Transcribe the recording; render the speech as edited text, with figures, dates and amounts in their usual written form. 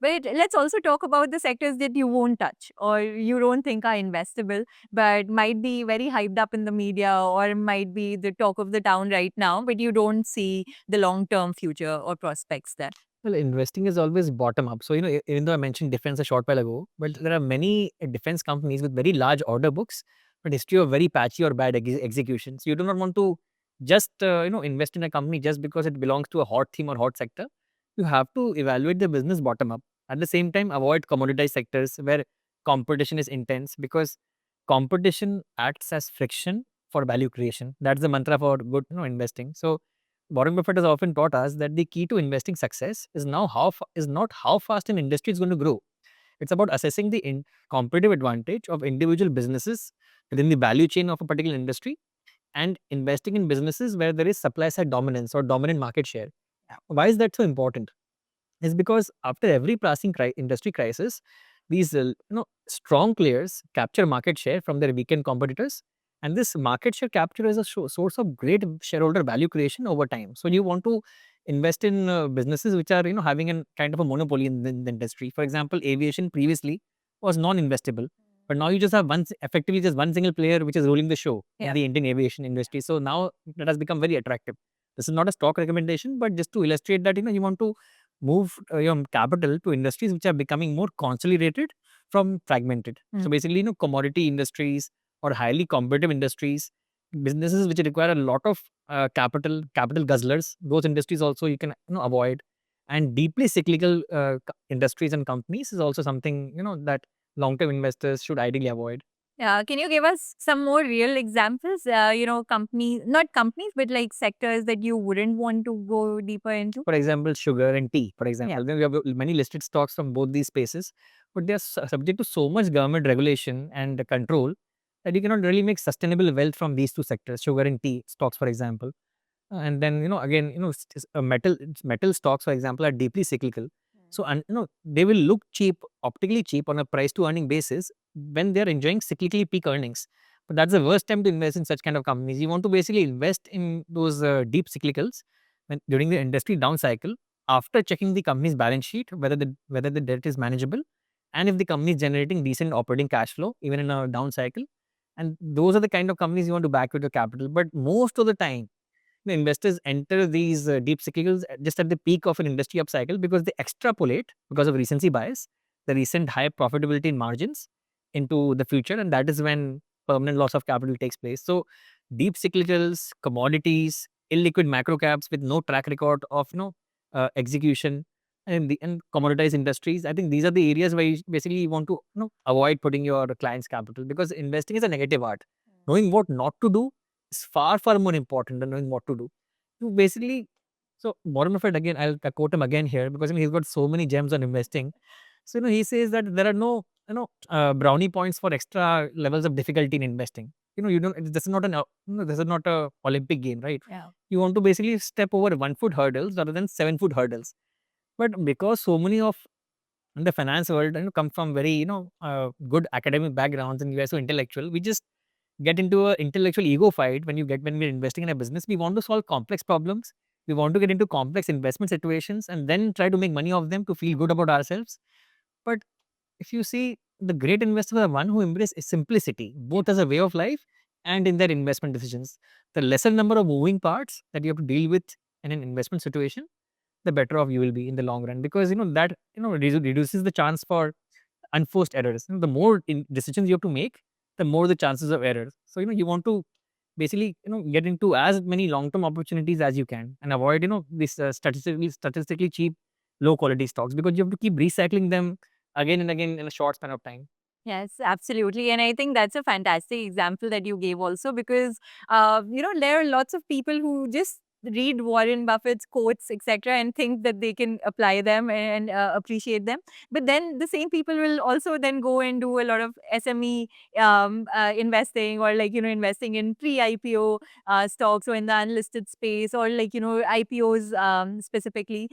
But let's also talk about the sectors that you won't touch or you don't think are investable, but might be very hyped up in the media or might be the talk of the town right now, but you don't see the long-term future or prospects there. Well, investing is always bottom up. So, even though I mentioned defense a short while ago, but there are many defense companies with very large order books, but history of very patchy or bad execution. So, you do not want to just, invest in a company just because it belongs to a hot theme or hot sector. You have to evaluate the business bottom up. At the same time, avoid commoditized sectors where competition is intense because competition acts as friction for value creation. That's the mantra for good, investing. So, Warren Buffett has often taught us that the key to investing success is is not how fast an industry is going to grow. It's about assessing the competitive advantage of individual businesses within the value chain of a particular industry and investing in businesses where there is supply side dominance or dominant market share. Why is that so important? Is because after every passing industry crisis, these strong players capture market share from their weakened competitors, and this market share capture is a source of great shareholder value creation over time. So you want to invest in businesses which are having a kind of a monopoly in the industry. For example, aviation previously was non-investable, but now you just have effectively just one single player which is ruling the show in Yeah. the Indian aviation industry. So now that has become very attractive. This is not a stock recommendation, but just to illustrate that you want to move your capital to industries which are becoming more consolidated from fragmented. So basically, commodity industries or highly competitive industries, businesses which require a lot of capital guzzlers, those industries also you can avoid. And deeply cyclical industries and companies is also something that long-term investors should ideally avoid. Yeah, can you give us some more real examples? Companies, not companies, but like sectors that you wouldn't want to go deeper into? For example, sugar and tea, for Yeah. example. Then we have many listed stocks from both these spaces, but they are subject to so much government regulation and control that you cannot really make sustainable wealth from these two sectors, sugar and tea stocks, for example. And then, again, metal stocks, for example, are deeply cyclical. So, and they will look cheap, optically cheap on a price to earning basis when they're enjoying cyclically peak earnings. But that's the worst time to invest in such kind of companies. You want to basically invest in those deep cyclicals during the industry down cycle after checking the company's balance sheet, whether the debt is manageable and if the company is generating decent operating cash flow even in a down cycle. And those are the kind of companies you want to back with your capital. But most of the time, the investors enter these deep cyclicals just at the peak of an industry upcycle because they extrapolate because of recency bias, the recent high profitability in margins into the future, and that is when permanent loss of capital takes place. So, deep cyclicals, commodities, illiquid macro caps with no track record of execution, and commoditized industries. I think these are the areas where you basically want to avoid putting your client's capital because investing is a negative art. Knowing what not to do is far more important than knowing what to do. You basically, so Warren Buffett again, I'll quote him again here because he's got so many gems on investing. So he says that there are no brownie points for extra levels of difficulty in investing. You don't. This is not this is not a Olympic game, right? Yeah. You want to basically step over 1 foot hurdles rather than 7 foot hurdles. But because so many of in the finance world come from very good academic backgrounds and we are so intellectual, we just get into an intellectual ego fight when we're investing in a business. We want to solve complex problems. We want to get into complex investment situations and then try to make money off them to feel good about ourselves. But if you see, the great investors are one who embrace simplicity, both as a way of life and in their investment decisions. The lesser number of moving parts that you have to deal with in an investment situation, the better off you will be in the long run because that reduces the chance for unforced errors. The more decisions you have to make, the more the chances of errors. So you want to basically get into as many long term opportunities as you can and avoid this statistically cheap low quality stocks because you have to keep recycling them again and again in a short span of time. Yes, absolutely. And I think that's a fantastic example that you gave also because, there are lots of people who just read Warren Buffett's quotes, etc., and think that they can apply them and appreciate them. But then the same people will also then go and do a lot of SME investing or investing in pre-IPO stocks or in the unlisted space or IPOs specifically.